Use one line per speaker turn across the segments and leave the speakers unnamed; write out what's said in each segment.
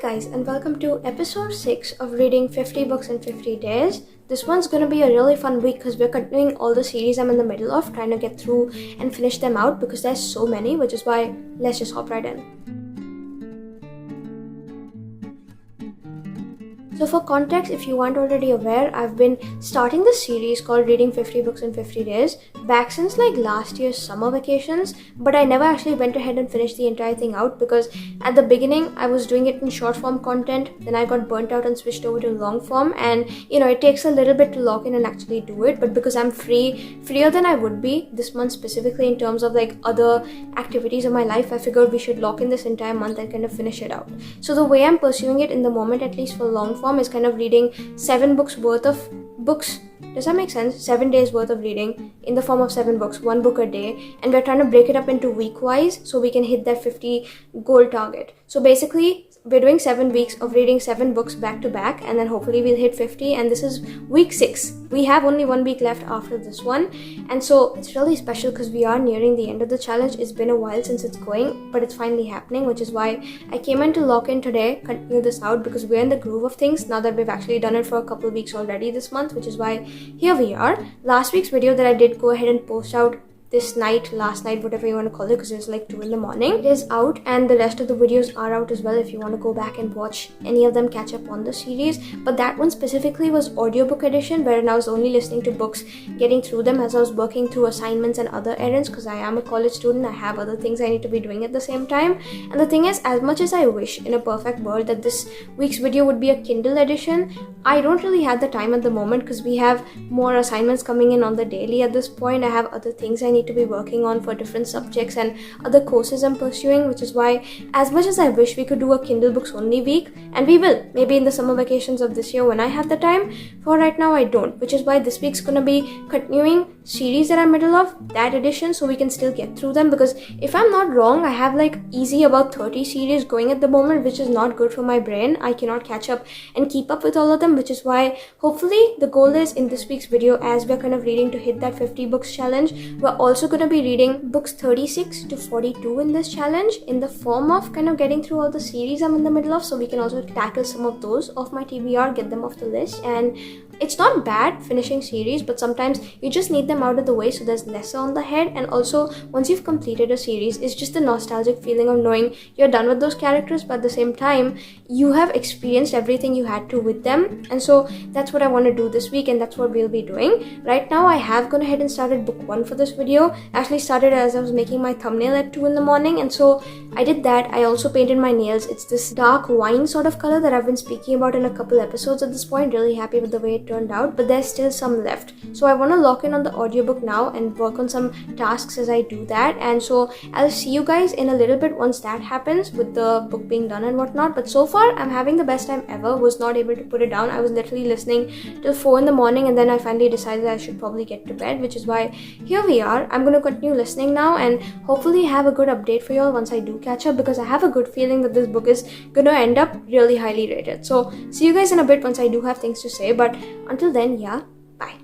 Hi guys, and welcome to episode 6 of reading 50 books in 50 days. This one's gonna be a really fun week because we're continuing all the series I'm in the middle of, trying to get through and finish them out because there's so many, which is why let's just hop right in. So for context, if you aren't already aware, I've been starting this series called Reading 50 Books in 50 Days back since like last year's summer vacations, but I never actually went ahead and finished the entire thing out because at the beginning I was doing it in short form content, then I got burnt out and switched over to long form, and it takes a little bit to lock in and actually do it, but because I'm freer than I would be this month specifically in terms of like other activities of my life, I figured we should lock in this entire month and kind of finish it out. So the way I'm pursuing it in the moment, at least for long form, is kind of reading 7 books worth of books. Does that make sense? 7 days worth of reading in the form of 7 books, 1 book a day, and we're trying to break it up into week wise so we can hit that 50 goal target. So basically we're doing 7 weeks of reading 7 books back to back, and then hopefully we'll hit 50, and this is week 6. We have only 1 week left after this one, and so it's really special because we are nearing the end of the challenge. It's been a while since it's going, but it's finally happening, which is why I came in to lock in today, continue this out, because we're in the groove of things now that we've actually done it for a couple of weeks already this month, which is why here we are. Last week's video that I did go ahead and post out last night, whatever you want to call it, because it was like 2 in the morning. It is out, and the rest of the videos are out as well if you want to go back and watch any of them, catch up on the series. But that one specifically was audiobook edition, wherein I was only listening to books, getting through them as I was working through assignments and other errands, because I am a college student. I have other things I need to be doing at the same time. And the thing is, as much as I wish in a perfect world that this week's video would be a Kindle edition, I don't really have the time at the moment because we have more assignments coming in on the daily at this point. I have other things I need to be working on for different subjects and other courses I'm pursuing, which is why as much as I wish we could do a Kindle books only week, and we will maybe in the summer vacations of this year when I have the time, for right now I don't, which is why this week's gonna be continuing series that I'm middle of, that edition, so we can still get through them, because if I'm not wrong, I have like easy about 30 series going at the moment, which is not good for my brain. I cannot catch up and keep up with all of them, which is why hopefully the goal is in this week's video, as we're kind of reading to hit that 50 books challenge, we're also going to be reading books 36 to 42 in this challenge in the form of kind of getting through all the series I'm in the middle of, so we can also tackle some of those off my TBR, get them off the list. And it's not bad finishing series, but sometimes you just need them out of the way so there's less on the head. And also, once you've completed a series, it's just a nostalgic feeling of knowing you're done with those characters, but at the same time you have experienced everything you had to with them. And so that's what I want to do this week, and that's what we'll be doing. Right now I have gone ahead and started book 1 for this video. I actually started as I was making my thumbnail at 2 in the morning, and so I did that. I also painted my nails. It's this dark wine sort of color that I've been speaking about in a couple episodes at this point. Really happy with the way it turned out, but there's still some left. So I want to lock in on the audiobook now and work on some tasks as I do that. And so I'll see you guys in a little bit once that happens with the book being done and whatnot. But so far I'm having the best time ever. Was not able to put it down. I was literally listening till 4 in the morning, and then I finally decided I should probably get to bed, which is why here we are. I'm going to continue listening now and hopefully have a good update for y'all once I do catch up, because I have a good feeling that this book is going to end up really highly rated. So see you guys in a bit once I do have things to say, but until then, yeah, bye.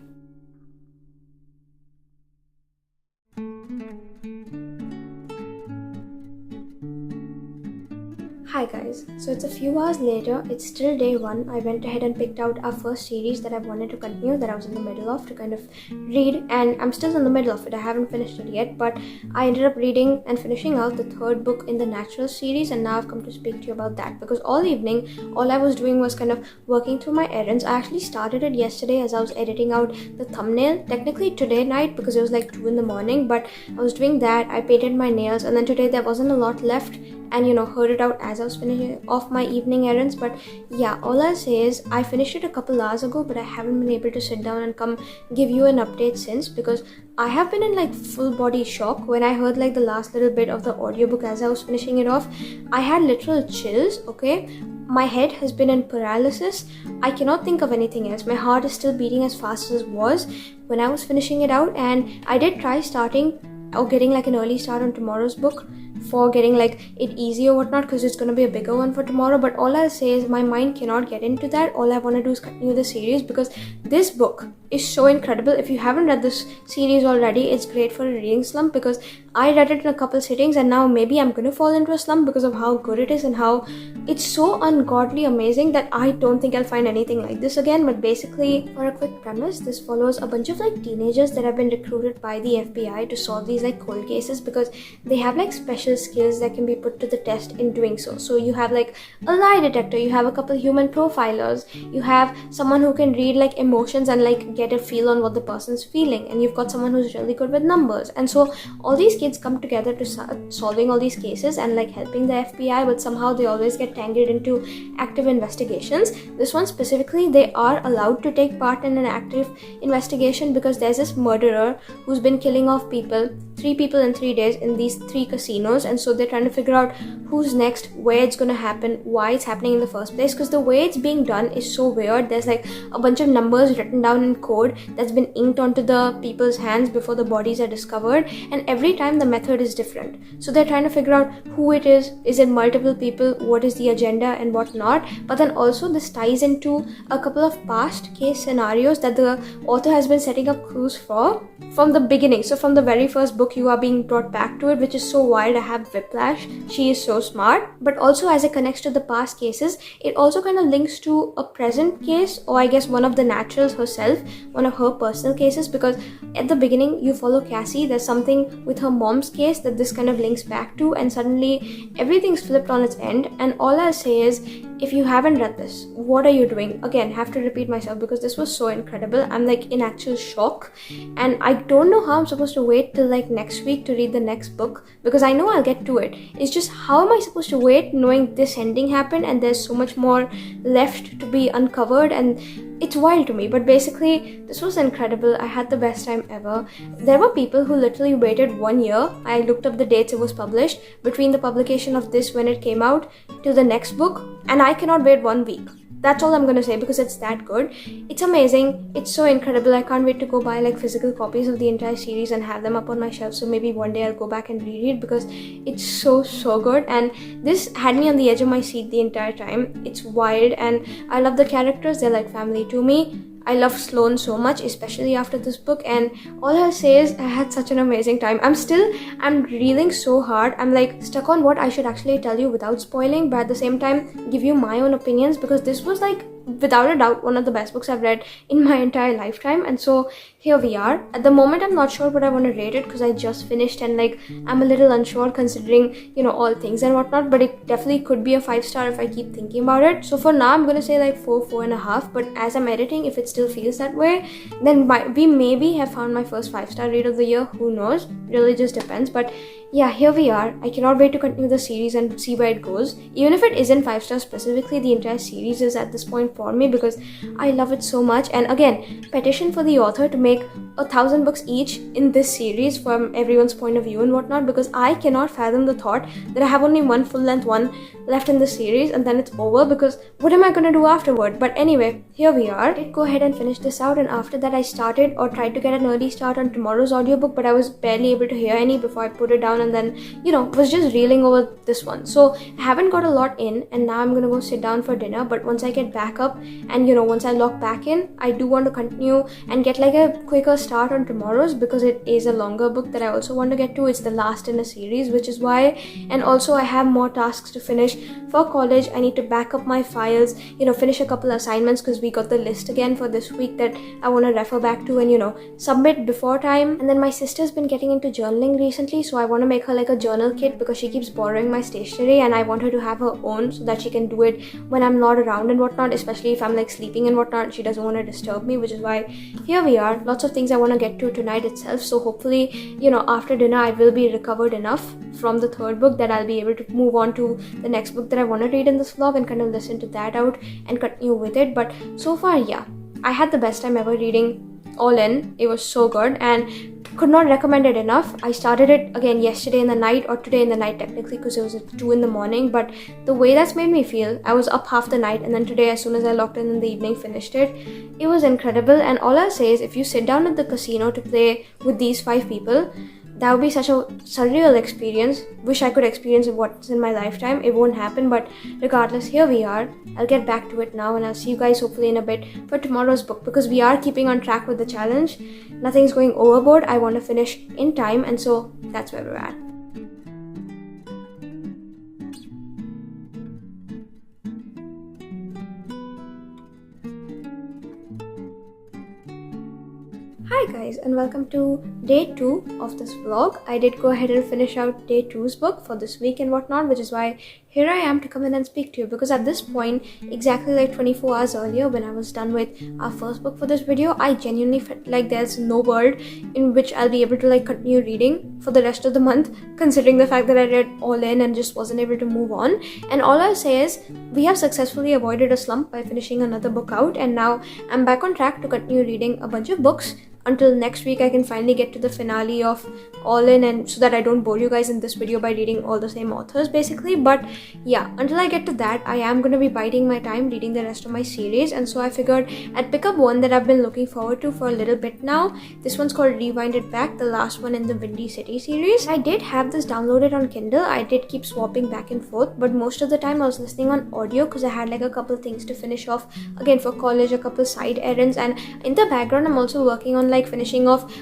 Hi guys, so it's a few hours later, it's still day 1. I went ahead and picked out our first series that I wanted to continue, that I was in the middle of, to kind of read, and I'm still in the middle of it. I haven't finished it yet, but I ended up reading and finishing out the 3rd book in the Natural series, and now I've come to speak to you about that, because all evening, all I was doing was kind of working through my errands. I actually started it yesterday as I was editing out the thumbnail, technically today night because it was like 2 in the morning, but I was doing that. I painted my nails, and then today there wasn't a lot left, and heard it out as I was finishing off my evening errands. But yeah, all I'll say is I finished it a couple hours ago, but I haven't been able to sit down and come give you an update since, because I have been in like full body shock. When I heard like the last little bit of the audiobook as I was finishing it off, I had literal chills, okay? My head has been in paralysis. I cannot think of anything else. My heart is still beating as fast as it was when I was finishing it out, and I did try starting or getting like an early start on tomorrow's book for getting like it easy or whatnot, because it's going to be a bigger one for tomorrow. But all I'll say is my mind cannot get into that. All I want to do is continue the series, because this book is so incredible. If you haven't read this series already, it's great for a reading slump, because I read it in a couple sittings and now maybe I'm gonna fall into a slump because of how good it is and how it's so ungodly amazing that I don't think I'll find anything like this again. But basically, for a quick premise, this follows a bunch of like teenagers that have been recruited by the FBI to solve these like cold cases, because they have like special skills that can be put to the test in doing so. So you have like a lie detector, you have a couple human profilers, you have someone who can read like emotions and like get a feel on what the person's feeling, and you've got someone who's really good with numbers. And so all these kids come together to start solving all these cases and like helping the FBI, but somehow they always get tangled into active investigations. This one specifically, they are allowed to take part in an active investigation because there's this murderer who's been killing off people, 3 people in 3 days in these 3 casinos, and so they're trying to figure out who's next, where it's gonna happen, why it's happening in the first place, because the way it's being done is so weird. There's like a bunch of numbers written down in code that's been inked onto the people's hands before the bodies are discovered, and every time the method is different. So they're trying to figure out who it is it multiple people, what is the agenda and what not. But then also this ties into a couple of past case scenarios that the author has been setting up clues for from the beginning. So from the very first book you are being brought back to it, which is so wild. I have whiplash. She is so smart. But also as it connects to the past cases, it also kind of links to a present case, or I guess one of the naturals herself, one of her personal cases, because at the beginning you follow Cassie, there's something with her mom's case that this kind of links back to, and suddenly everything's flipped on its end. And all I'll say is, if you haven't read this, what are you doing? Again, have to repeat myself because this was so incredible. I'm like in actual shock, and I don't know how I'm supposed to wait till like next week to read the next book, because I know I'll get to it. It's just, how am I supposed to wait knowing this ending happened and there's so much more left to be uncovered? And it's wild to me. But basically, this was incredible. I had the best time ever. There were people who literally waited 1 year. I looked up the dates it was published, between the publication of this when it came out to the next book, and I cannot wait 1 week. That's all I'm gonna say, because it's that good. It's amazing. It's so incredible. I can't wait to go buy like physical copies of the entire series and have them up on my shelf. So maybe one day I'll go back and reread, because it's so good. And this had me on the edge of my seat the entire time. It's wild, and I love the characters. They're like family to me. I love Sloane so much, especially after this book, and all I'll say is I had such an amazing time. I'm reeling so hard. I'm like stuck on what I should actually tell you without spoiling, but at the same time give you my own opinions, because this was like without a doubt one of the best books I've read in my entire lifetime. And so here we are. At the moment I'm not sure what I want to rate it, because I just finished and like I'm a little unsure considering, you know, all things and whatnot, but it definitely could be a 5-star if I keep thinking about it. So for now I'm gonna say like 4.5, but as I'm editing, if it still feels that way, then we maybe have found my first 5-star read of the year. Who knows, really just depends. But yeah, here we are. I cannot wait to continue the series and see where it goes. Even if it isn't 5 stars specifically, the entire series is at this point for me, because I love it so much. And again, petition for the author to make 1,000 books each in this series from everyone's point of view and whatnot, because I cannot fathom the thought that I have only one full-length one left in this series and then it's over, because what am I gonna do afterward? But anyway, here we are. I did go ahead and finish this out, and after that I started or tried to get an early start on tomorrow's audiobook, but I was barely able to hear any before I put it down, and then, you know, was just reeling over this one. So I haven't got a lot in, and now I'm gonna go sit down for dinner. But once I get back up and, you know, once I log back in, I do want to continue and get like a quicker start on tomorrow's, because it is a longer book that I also want to get to. It's the last in a series, which is why. And also I have more tasks to finish for college. I need to back up my files, you know, finish a couple assignments, because we got the list again for this week that I want to refer back to and, you know, submit before time. And then my sister's been getting into journaling recently, so I want to make her like a journal kit, because she keeps borrowing my stationery and I want her to have her own so that she can do it when I'm not around and whatnot, especially if I'm like sleeping and whatnot. She doesn't want to disturb me, which is why here we are. Lots of things I want to get to tonight itself. So hopefully, you know, after dinner I will be recovered enough from the third book that I'll be able to move on to the next book that I want to read in this vlog and kind of listen to that out and continue with it. But so far, yeah, I had the best time ever reading All In. It was so good and could not recommend it enough. I started it again yesterday in the night, or today in the night technically, because it was at 2 in the morning, but the way that's made me feel, I was up half the night, and then today as soon as I logged in the evening finished it. It was incredible. And all I'll say is, if you sit down at the casino to play with these 5 people, that would be such a surreal experience. Wish I could experience it once in my lifetime. It won't happen, but regardless, here we are. I'll get back to it now, and I'll see you guys hopefully in a bit for tomorrow's book, because we are keeping on track with the challenge. Nothing's going overboard. I want to finish in time, and so that's where we're at. Hi guys, and welcome to day 2 of this vlog. I did go ahead and finish out day 2's book for this week and whatnot, which is why here I am to come in and speak to you, because at this point, exactly like 24 hours earlier when I was done with our first book for this video, I genuinely felt like there's no world in which I'll be able to like continue reading for the rest of the month, considering the fact that I read all in and just wasn't able to move on. And all I'll say is we have successfully avoided a slump by finishing another book out, and now I'm back on track to continue reading a bunch of books until next week I can finally get to the finale of All In, and so that I don't bore you guys in this video by reading all the same authors basically. But yeah, until I get to that, I am going to be biding my time reading the rest of my series, and so I figured I'd pick up one that I've been looking forward to for a little bit now. This one's called Rewind It Back, the last one in the Windy City series. I did have this downloaded on Kindle. I did keep swapping back and forth, but most of the time I was listening on audio because I had like a couple things to finish off again for college, a couple side errands, and in the background I'm also working on like finishing off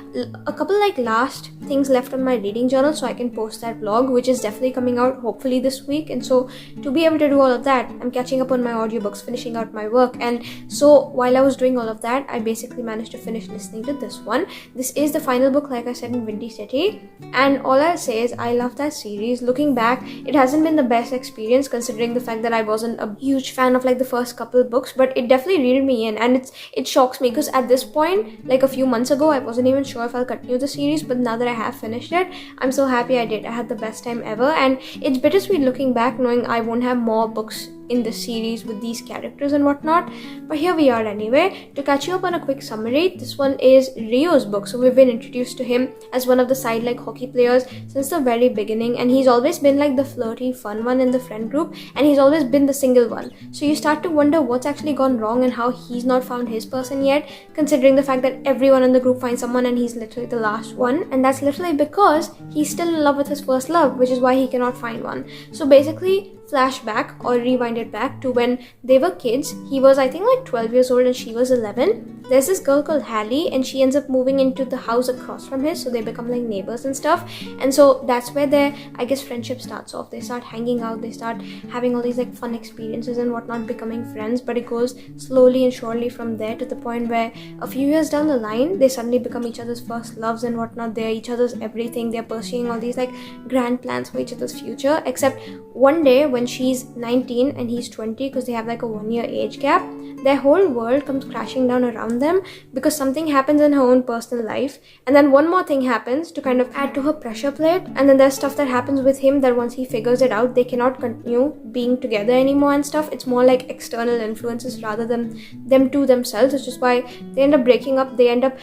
a couple like last things left on my reading journal so I can post that vlog, which is definitely coming out hopefully this week. And so to be able to do all of that, I'm catching up on my audiobooks, finishing out my work, and so while I was doing all of that, I basically managed to finish listening to this one. This is the final book, like I said, in Windy City, and all I'll say is I love that series. Looking back, it hasn't been the best experience considering the fact that I wasn't a huge fan of like the first couple books, but it definitely reeled me in, and it shocks me because at this point, like a few months ago, I wasn't even sure if I'll continue the series, but now that I have finished it, I'm so happy I did. I had the best time ever, and it's bittersweet looking back knowing I won't have more books in this series with these characters and whatnot, but here we are anyway. To catch you up on a quick summary, this one is Rio's book. So we've been introduced to him as one of the side like hockey players since the very beginning, and he's always been like the flirty fun one in the friend group, and he's always been the single one. So you start to wonder what's actually gone wrong and how he's not found his person yet, considering the fact that everyone in the group finds someone and he's literally the last one, and that's literally because he's still in love with his first love, which is why he cannot find one. So basically, flashback or rewind it back to when they were kids. He was I think like 12 years old and she was 11. There's this girl called Hallie, and she ends up moving into the house across from his, so they become like neighbors and stuff, and so that's where their, I guess, friendship starts off. They start hanging out, they start having all these like fun experiences and whatnot, becoming friends, but it goes slowly and surely from there to the point where a few years down the line they suddenly become each other's first loves and whatnot. They're each other's everything. They're pursuing all these like grand plans for each other's future, except one day when she's 19 and he's 20, because they have like a 1-year age gap, their whole world comes crashing down around them because something happens in her own personal life, and then one more thing happens to kind of add to her pressure plate, and then there's stuff that happens with him that once he figures it out, they cannot continue being together anymore and stuff. It's more like external influences rather than them two themselves, which is why they end up breaking up. They end up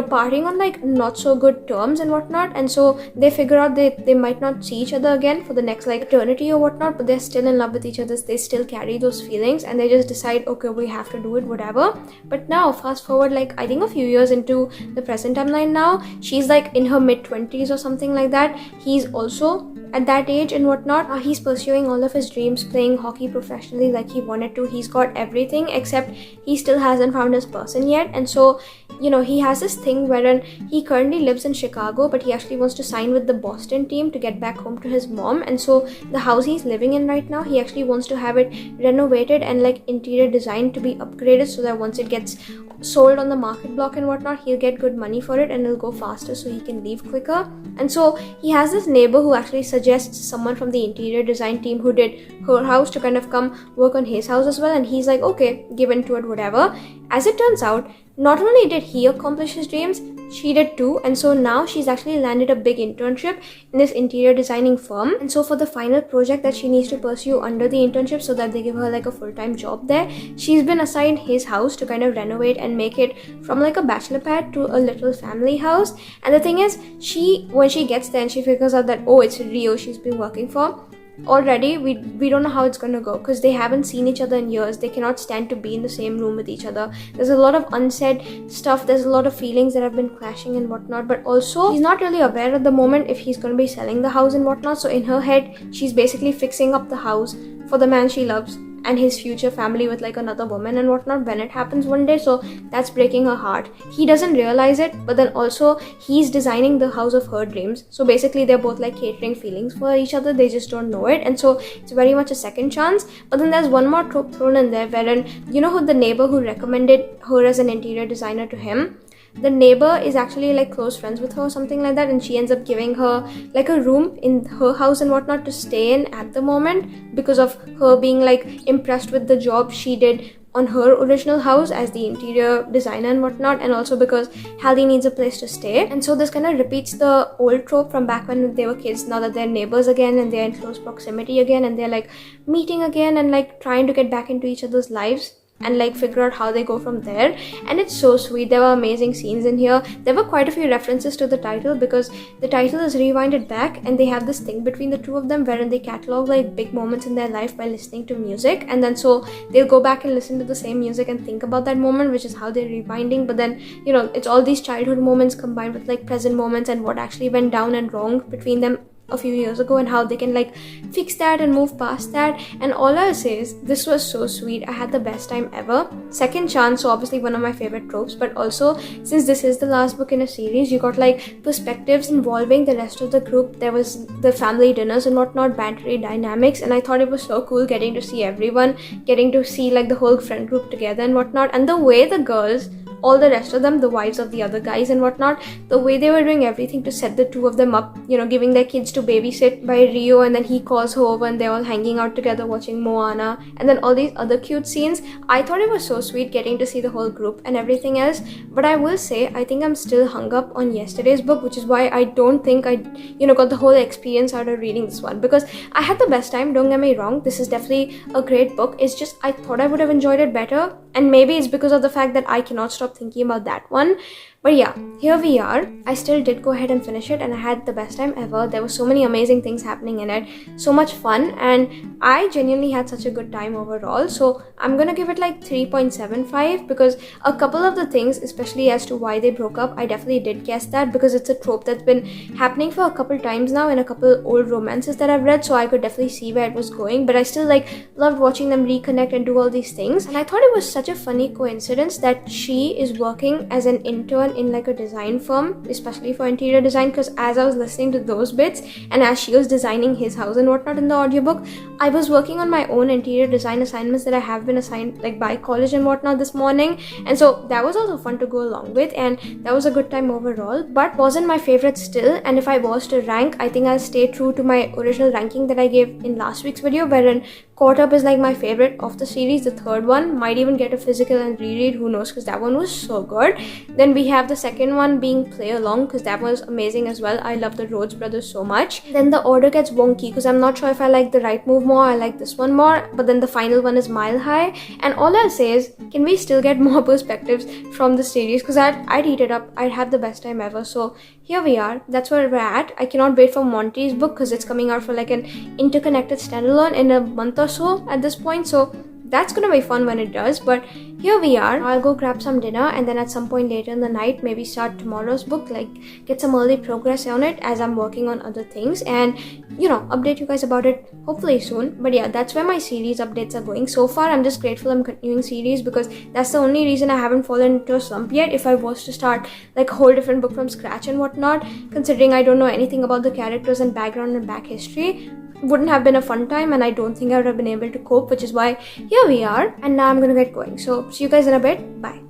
partying on like not so good terms and whatnot, and so they figure out they might not see each other again for the next like eternity or whatnot, but they're still in love with each other. They still carry those feelings, and they just decide, okay, we have to do it, whatever. But now fast forward like I think a few years into the present timeline now, she's like in her mid-20s or something like that. He's also at that age and whatnot. He's pursuing all of his dreams, playing hockey professionally like he wanted to. He's got everything, except he still hasn't found his person yet. And so he has this thing wherein he currently lives in Chicago, but he actually wants to sign with the Boston team to get back home to his mom. And so the house he's living in right now, he actually wants to have it renovated and like interior designed to be upgraded, so that once it gets sold on the market block and whatnot, he'll get good money for it and it'll go faster so he can leave quicker. And so he has this neighbor who actually suggests someone from the interior design team who did her house to kind of come work on his house as well, and he's like, okay, give in to it, whatever. As it turns out, not only did he accomplish his dreams, she did too, and so now she's actually landed a big internship in this interior designing firm. And so for the final project that she needs to pursue under the internship so that they give her like a full-time job there, she's been assigned his house to kind of renovate and make it from like a bachelor pad to a little family house. And the thing is, when she gets there and she figures out that, oh, it's Rio she's been working for, already we don't know how it's gonna go because they haven't seen each other in years. They cannot stand to be in the same room with each other. There's a lot of unsaid stuff. There's a lot of feelings that have been clashing and whatnot, but also he's not really aware at the moment if he's gonna be selling the house and whatnot. So in her head, she's basically fixing up the house for the man she loves and his future family with like another woman and whatnot when it happens one day. So that's breaking her heart. He doesn't realize it, but then also he's designing the house of her dreams. So basically they're both like catering feelings for each other. They just don't know it, and so it's very much a second chance. But then there's one more trope thrown in there wherein, you know, who the neighbor who recommended her as an interior designer to him, the neighbor is actually like close friends with her or something like that, and she ends up giving her like a room in her house and whatnot to stay in at the moment because of her being like impressed with the job she did on her original house as the interior designer and whatnot, and also because Hallie needs a place to stay. And so this kind of repeats the old trope from back when they were kids, now that they're neighbors again and they're in close proximity again and they're like meeting again and like trying to get back into each other's lives and like figure out how they go from there. And it's so sweet. There were amazing scenes in here. There were quite a few references to the title because the title is rewinded back, and they have this thing between the two of them wherein they catalog like big moments in their life by listening to music, and then so they'll go back and listen to the same music and think about that moment, which is how they're rewinding. But then, you know, it's all these childhood moments combined with like present moments and what actually went down and wrong between them a few years ago and how they can like fix that and move past that. And all I'll say is this was so sweet. I had the best time ever. Second chance, so obviously one of my favorite tropes, but also since this is the last book in a series, you got like perspectives involving the rest of the group. There was the family dinners and whatnot, bantery dynamics, and I thought it was so cool getting to see everyone, getting to see like the whole friend group together and whatnot. And the way the girls, all the rest of them, the wives of the other guys and whatnot, the way they were doing everything to set the two of them up, you know, giving their kids to babysit by Rio, and then he calls her over and they're all hanging out together watching Moana, and then all these other cute scenes. I thought it was so sweet getting to see the whole group and everything else. But I will say, I think I'm still hung up on yesterday's book, which is why I don't think I, you know, got the whole experience out of reading this one, because I had the best time, don't get me wrong. This is definitely a great book. It's just I thought I would have enjoyed it better, and maybe it's because of the fact that I cannot stop thinking about that one. But yeah, here we are. I still did go ahead and finish it, and I had the best time ever. There were so many amazing things happening in it, so much fun, and I genuinely had such a good time overall. So I'm gonna give it like 3.75 because a couple of the things, especially as to why they broke up, I definitely did guess that because it's a trope that's been happening for a couple times now in a couple old romances that I've read, so I could definitely see where it was going. But I still like loved watching them reconnect and do all these things, and I thought it was such a funny coincidence that she is working as an intern in like a design firm, especially for interior design, because as I was listening to those bits and as she was designing his house and whatnot in the audiobook, I was working on my own interior design assignments that I have been assigned like by college and whatnot this morning, and so that was also fun to go along with, and that was a good time overall. But wasn't my favorite still, and if I was to rank, I think I'll stay true to my original ranking that I gave in last week's video, wherein Caught Up is like my favorite of the series. The third one might even get a physical and reread, who knows, because that one was so good. Then we have the second one being Play Along, because that was amazing as well. I love the Rhodes brothers so much. Then the order gets wonky because I'm not sure if I like the Right Move more, I like this one more, but then the final one is Mile High. And all I'll say is, can we still get more perspectives from the series, because I'd eat it up. I'd have the best time ever. So here we are, that's where we're at. I cannot wait for Monty's book because it's coming out for like an interconnected standalone in a month or so at this point, so that's gonna be fun when it does. But here we are. I'll go grab some dinner, and then at some point later in the night maybe start tomorrow's book, like get some early progress on it as I'm working on other things, and you know, update you guys about it hopefully soon. But yeah, that's where my series updates are going. So far I'm just grateful I'm continuing series because that's the only reason I haven't fallen into a slump yet. If I was to start like a whole different book from scratch and whatnot, considering I don't know anything about the characters and background and back history, wouldn't have been a fun time, and I don't think I would have been able to cope, which is why here we are. And now I'm gonna get going, so see you guys in a bit. Bye.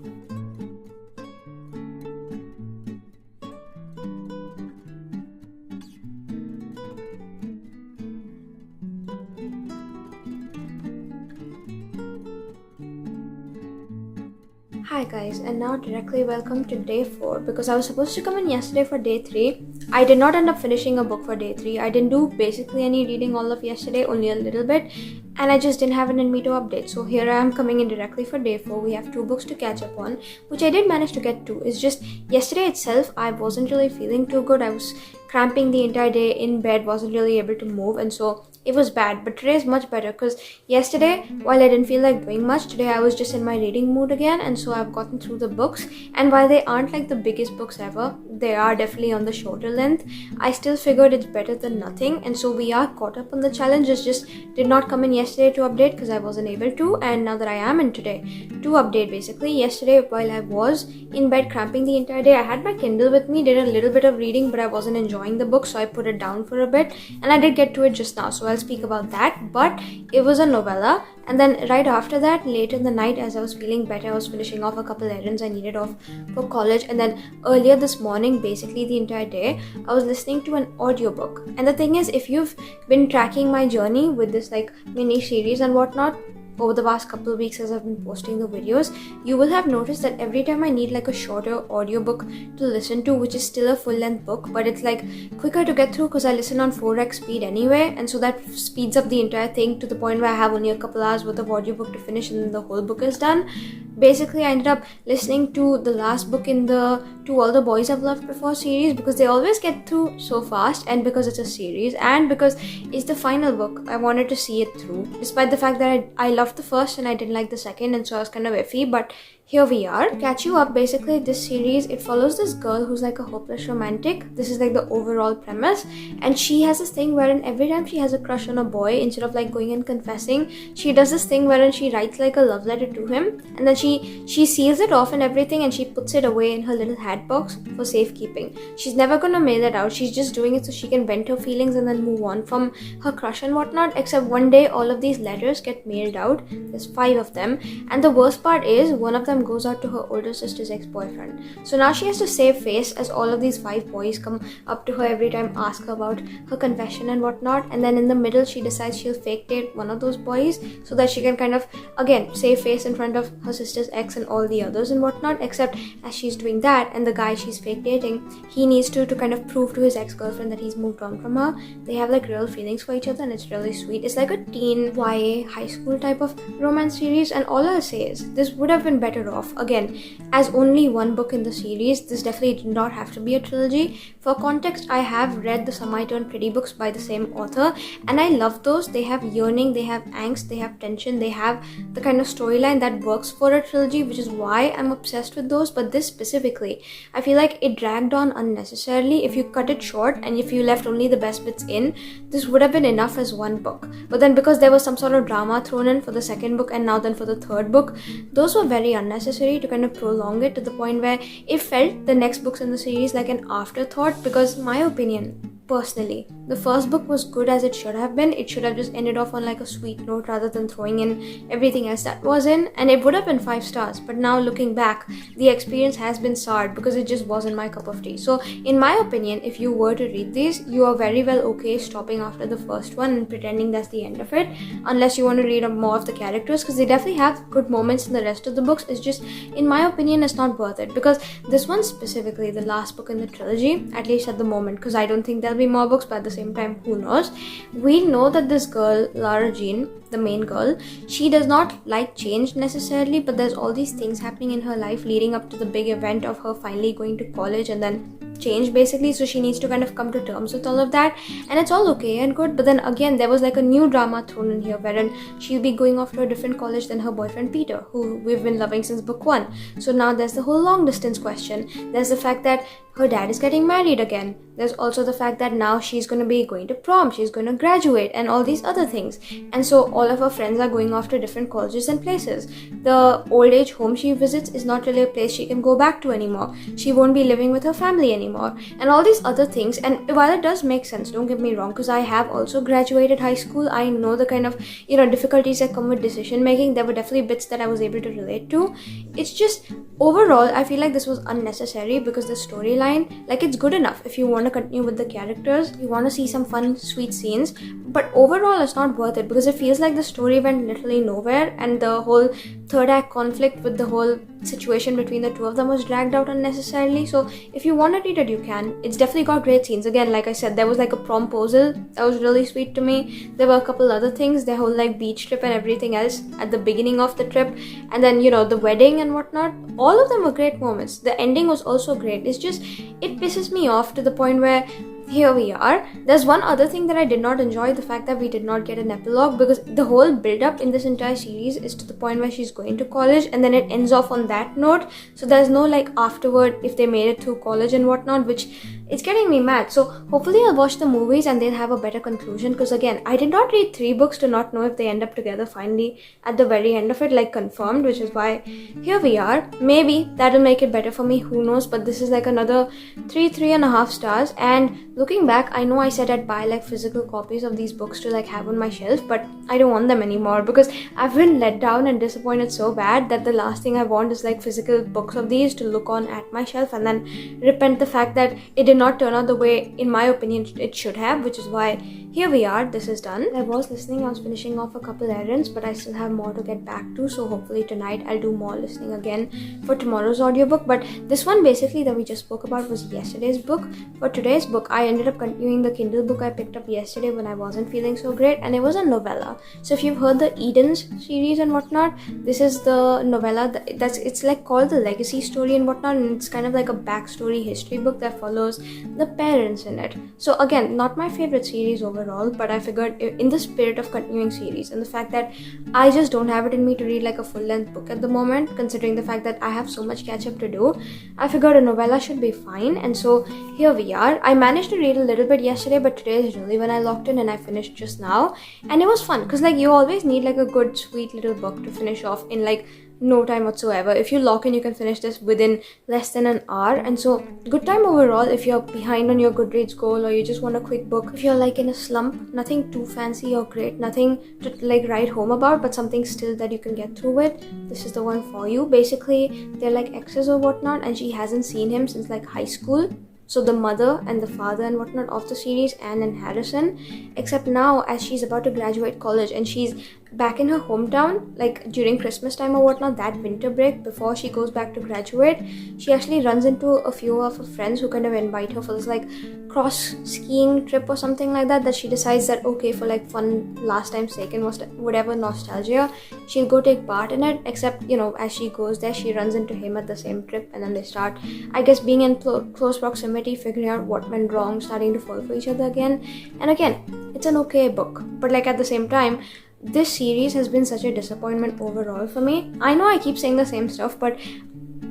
Hi guys, and now directly welcome to day 4 because I was supposed to come in yesterday for day 3. I did not end up finishing a book for day 3. I didn't do basically any reading all of yesterday, only a little bit, and I just didn't have it in me to update. So here I am coming in directly for day 4. We have 2 books to catch up on, which I did manage to get to. It's just yesterday itself I wasn't really feeling too good. I was cramping the entire day in bed, wasn't really able to move, and so it was bad. But today is much better because yesterday, while I didn't feel like doing much, today I was just in my reading mood again, and so I've gotten through the books. And while they aren't like the biggest books ever, they are definitely on the shorter length. I still figured it's better than nothing, and so we are caught up on the challenges. Just did not come in yesterday to update because I wasn't able to, and now that I am in today to update. Basically, yesterday while I was in bed cramping the entire day, I had my Kindle with me, did a little bit of reading, but I wasn't enjoying the book, so I put it down for a bit, and I did get to it just now, so I'll speak about that. But it was a novella, and then right after that, late in the night, as I was feeling better, I was finishing off a couple errands I needed off for college, and then earlier this morning, basically the entire day, I was listening to an audiobook. And the thing is, if you've been tracking my journey with this like mini series and whatnot over the past couple of weeks as I've been posting the videos, you will have noticed that every time I need like a shorter audiobook to listen to, which is still a full-length book, but it's like quicker to get through because I listen on 4x speed anyway, and so that speeds up the entire thing to the point where I have only a couple hours worth of audiobook to finish and then the whole book is done. Basically, I ended up listening to the last book in the To All the Boys I've Loved Before series because they always get through so fast, and because it's a series, and because it's the final book, I wanted to see it through, despite the fact that I loved the first and I didn't like the second, and so I was kind of iffy, but here we are. Catch you up, basically this series, it follows this girl who's like a hopeless romantic. This is like the overall premise, and she has this thing wherein every time she has a crush on a boy, instead of like going and confessing, she does this thing wherein she writes like a love letter to him, and then she seals it off and everything, and she puts it away in her little hat box for safekeeping. She's never gonna mail it out, she's just doing it so she can vent her feelings and then move on from her crush and whatnot. Except one day all of these letters get mailed out. There's 5 of them, and the worst part is one of them goes out to her older sister's ex-boyfriend. So now she has to save face as all of these 5 boys come up to her every time, ask her about her confession and whatnot, and then in the middle she decides she'll fake date one of those boys so that she can kind of again save face in front of her sister's ex and all the others and whatnot. Except as she's doing that, and the guy she's fake dating, he needs to kind of prove to his ex-girlfriend that he's moved on from her. They have like real feelings for each other, and it's really sweet. It's like a teen YA high school type of romance series, and all I'll say is this would have been better off. Again, as only one book in the series, this definitely did not have to be a trilogy. For context, I have read the Some I Turn Pretty books by the same author, and I love those. They have yearning, they have angst, they have tension, they have the kind of storyline that works for a trilogy, which is why I'm obsessed with those. But this specifically, I feel like it dragged on unnecessarily. If you cut it short and if you left only the best bits in, this would have been enough as one book. But then because there was some sort of drama thrown in for the second book and now then for the third book, those were very unnecessary to kind of prolong it to the point where it felt the next books in the series like an afterthought. Because my opinion, personally, the first book was good as it should have been. It should have just ended off on like a sweet note rather than throwing in everything else that was in, and it would have been 5 stars. But now looking back, the experience has been soured because it just wasn't my cup of tea. So in my opinion, if you were to read these, you are very well okay stopping after the first one and pretending that's the end of it, unless you want to read more of the characters, because they definitely have good moments in the rest of the books. It's just, in my opinion, it's not worth it, because this one specifically, the last book in the trilogy, at least at the moment, because I don't think there'll be more books, but at the same time, who knows. We know that this girl, Lara Jean, the main girl, she does not like change necessarily, but there's all these things happening in her life leading up to the big event of her finally going to college and then change, basically. So she needs to kind of come to terms with all of that, and it's all okay and good. But then again, there was like a new drama thrown in here wherein she'll be going off to a different college than her boyfriend Peter, who we've been loving since book 1. So now there's the whole long distance question. There's the fact that her dad is getting married again. There's also the fact that now she's going to be going to prom, she's going to graduate, and all these other things. And so all of her friends are going off to different colleges and places. The old age home she visits is not really a place she can go back to anymore. She won't be living with her family anymore, and all these other things. And while it does make sense, don't get me wrong, because I have also graduated high school, I know the kind of, difficulties that come with decision making. There were definitely bits that I was able to relate to. It's just, overall, I feel like this was unnecessary, because the storyline, like, it's good enough if you want to continue with the characters, you want to see some fun, sweet scenes, but overall it's not worth it, because it feels like the story went literally nowhere, and the whole third act conflict with the whole situation between the two of them was dragged out unnecessarily. So if you want to read it, you can. It's definitely got great scenes. Again, like I said, there was like a promposal that was really sweet to me. There were a couple other things, the whole like beach trip and everything else at the beginning of the trip, and then the wedding and whatnot. All of them were great moments. The ending was also great. It's just, it pisses me off to the point where here we are. There's one other thing that I did not enjoy, the fact that we did not get an epilogue, because the whole build-up in this entire series is to the point where she's going to college and then it ends off on that note. So there's no like afterward if they made it through college and whatnot, which it's getting me mad. So hopefully I'll watch the movies and they'll have a better conclusion, because again, I did not read 3 books to not know if they end up together finally at the very end of it, like confirmed, which is why here we are. Maybe that'll make it better for me, who knows, but this is like another 3.5 stars. And looking back, I know I said I'd buy like physical copies of these books to like have on my shelf, but I don't want them anymore because I've been let down and disappointed so bad that the last thing I want is like physical books of these to look on at my shelf and then repent the fact that it did not turn out the way, in my opinion, it should have, which is why here we are, this is done. I was finishing off a couple errands, but I still have more to get back to, so hopefully tonight I'll do more listening again for tomorrow's audiobook. But this one basically that we just spoke about was yesterday's book. For today's book, I ended up continuing the Kindle book I picked up yesterday when I wasn't feeling so great, and it was a novella. So if you've heard the Edens series and whatnot, this is the novella it's like called the Legacy Story and whatnot, and it's kind of like a backstory history book that follows the parents in it. So again, not my favorite series overall, but I figured in the spirit of continuing series and the fact that I just don't have it in me to read like a full-length book at the moment, considering the fact that I have so much catch-up to do, I figured a novella should be fine. And so here we are. I managed to read a little bit yesterday, but today is really when I locked in, and I finished just now, and it was fun because like you always need like a good sweet little book to finish off in like no time whatsoever. If you lock in, you can finish this within less than an hour, and so good time overall if you're behind on your Goodreads goal or you just want a quick book. If you're like in a slump, nothing too fancy or great, nothing to like write home about, but something still that you can get through with, this is the one for you. Basically, they're like exes or whatnot, and she hasn't seen him since like high school. So the mother and the father and whatnot of the series, Anne and Harrison, except now as she's about to graduate college and she's back in her hometown, like during Christmas time or whatnot, that winter break before she goes back to graduate, she actually runs into a few of her friends who kind of invite her for this like cross skiing trip or something like that she decides that okay, for like fun last time's sake and whatever nostalgia, she'll go take part in it. Except, you know, as she goes there, she runs into him at the same trip, and then they start, I guess, being in close proximity, figuring out what went wrong, starting to fall for each other again. And again, it's an okay book, but like at the same time, this series has been such a disappointment overall for me. I know I keep saying the same stuff, but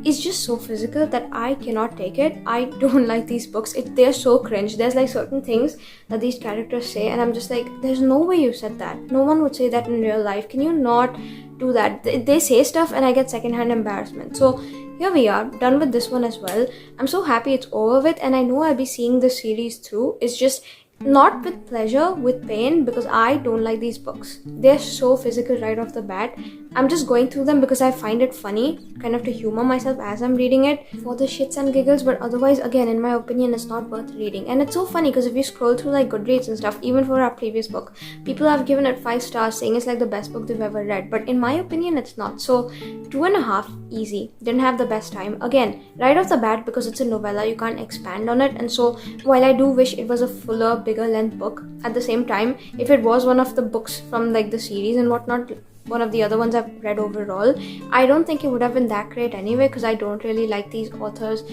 it's just so physical that I cannot take it. I don't like these books. They're so cringe. There's like certain things that these characters say, and I'm just like, there's no way you said that. No one would say that in real life. Can you not do that? They say stuff and I get secondhand embarrassment. So here we are, done with this one as well. I'm so happy it's over with, and I know I'll be seeing this series through. It's just not with pleasure, with pain, because I don't like these books. They're so physical right off the bat. I'm just going through them because I find it funny, kind of to humor myself as I'm reading it for the shits and giggles, but otherwise, again, in my opinion, it's not worth reading. And it's so funny because if you scroll through like Goodreads and stuff, even for our previous book, people have given it 5 stars, saying it's like the best book they've ever read, but in my opinion, it's not. So 2.5, easy. Didn't have the best time. Again, right off the bat, because it's a novella, you can't expand on it, and so while I do wish it was a fuller, bigger length book, at the same time, if it was one of the books from like the series and whatnot, one of the other ones I've read overall, I don't think it would have been that great anyway, because I don't really like these authors,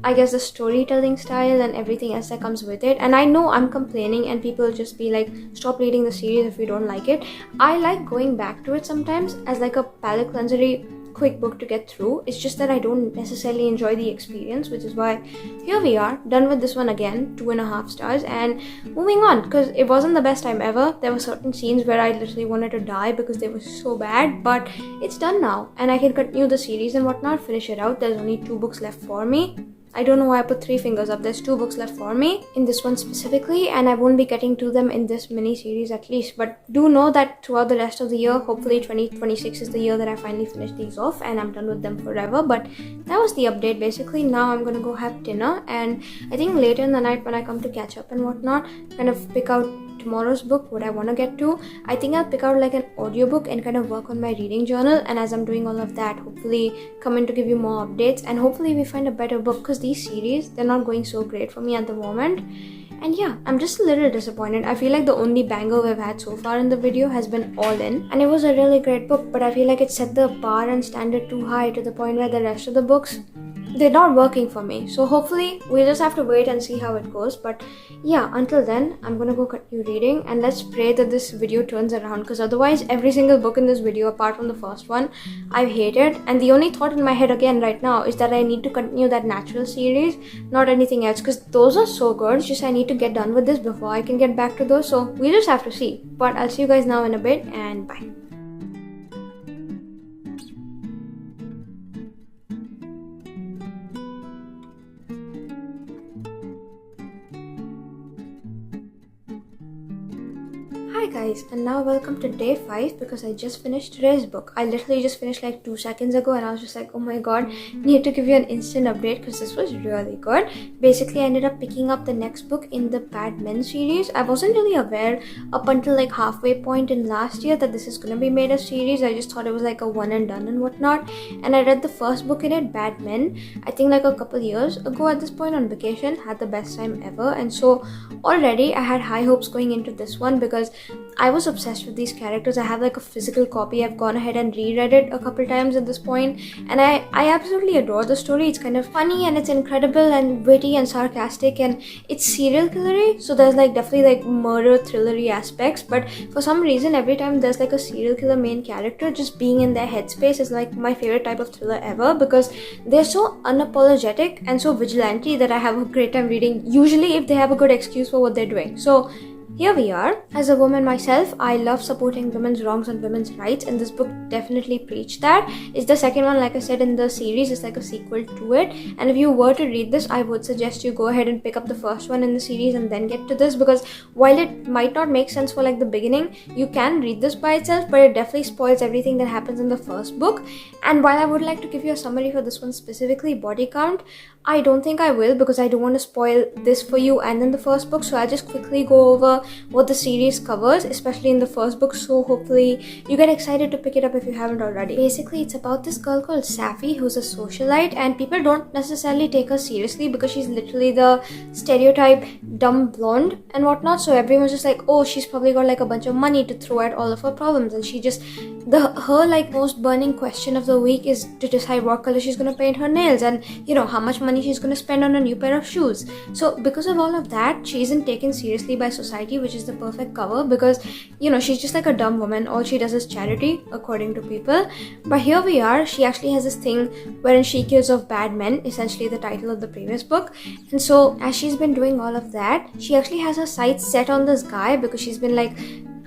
I guess, the storytelling style and everything else that comes with it. And I know I'm complaining and people just be like, stop reading the series if you don't like it. I like going back to it sometimes as like a palate cleanser quick book to get through. It's just that I don't necessarily enjoy the experience, which is why here we are, done with this one again, 2.5 stars, and moving on, because it wasn't the best time ever. There were certain scenes where I literally wanted to die because they were so bad, but it's done now and I can continue the series and whatnot, finish it out. There's only 2 books left for me. I don't know why I put 3 fingers up. There's 2 books left for me in this one specifically, and I won't be getting to them in this mini series at least. But do know that throughout the rest of the year, hopefully 2026 is the year that I finally finish these off and I'm done with them forever. But that was the update basically. Now I'm gonna go have dinner, and I think later in the night when I come to catch up and whatnot, kind of pick out tomorrow's book, what I want to get to. I think I'll pick out like an audiobook and kind of work on my reading journal, and as I'm doing all of that, hopefully come in to give you more updates, and hopefully we find a better book, because these series, they're not going so great for me at the moment. And yeah, I'm just a little disappointed. I feel like the only banger we've had so far in the video has been All In, and it was a really great book, but I feel like it set the bar and standard too high to the point where the rest of the books, they're not working for me. So hopefully we'll just have to wait and see how it goes. But yeah, until then, I'm gonna go continue reading, and let's pray that this video turns around, because otherwise every single book in this video apart from the first one I've hated, and the only thought in my head again right now is that I need to continue that natural series, not anything else, because those are so good. It's just I need to get done with this before I can get back to those. So we'll just have to see. But I'll see you guys now in a bit, and bye. Hi guys, and now welcome to day 5, because I just finished today's book. I literally just finished like 2 seconds ago, and I was just like, oh my god, need to give you an instant update because this was really good. Basically, I ended up picking up the next book in the Bad Men series. I wasn't really aware up until like halfway point in last year that this is gonna be made a series. I just thought it was like a one and done and whatnot. And I read the first book in it, Bad Men, I think like a couple years ago at this point on vacation. Had the best time ever, and so already I had high hopes going into this one because I was obsessed with these characters. I have like a physical copy. I've gone ahead and reread it a couple times at this point, and I absolutely adore the story. It's kind of funny, and it's incredible and witty and sarcastic, and it's serial killery, so there's like definitely like murder thrillery aspects. But for some reason, every time there's like a serial killer main character, just being in their headspace is like my favorite type of thriller ever, because they're so unapologetic and so vigilante that I have a great time reading, usually if they have a good excuse for what they're doing. So here we are. As a woman myself, I love supporting women's wrongs and women's rights, and this book definitely preached that. It's the second one, like I said, in the series. It's like a sequel to it, and if you were to read this, I would suggest you go ahead and pick up the first one in the series and then get to this, because while it might not make sense for like the beginning, you can read this by itself, but it definitely spoils everything that happens in the first book. And while I would like to give you a summary for this one specifically, body count, I don't think I will, because I don't want to spoil this for you and in the first book. So I'll just quickly go over what the series covers, especially in the first book, so hopefully you get excited to pick it up if you haven't already. Basically, it's about this girl called Safi, who's a socialite, and people don't necessarily take her seriously because she's literally the stereotype dumb blonde and whatnot. So everyone's just like, oh, she's probably got like a bunch of money to throw at all of her problems, and she just her like most burning question of the week is to decide what color she's gonna paint her nails, and you know how much money she's gonna spend on a new pair of shoes. So because of all of that, she isn't taken seriously by society, which is the perfect cover, because you know she's just like a dumb woman. All she does is charity, according to people. But here we are. She actually has this thing wherein she kills off bad men, essentially the title of the previous book. And so as she's been doing all of that, she actually has her sights set on this guy, because she's been like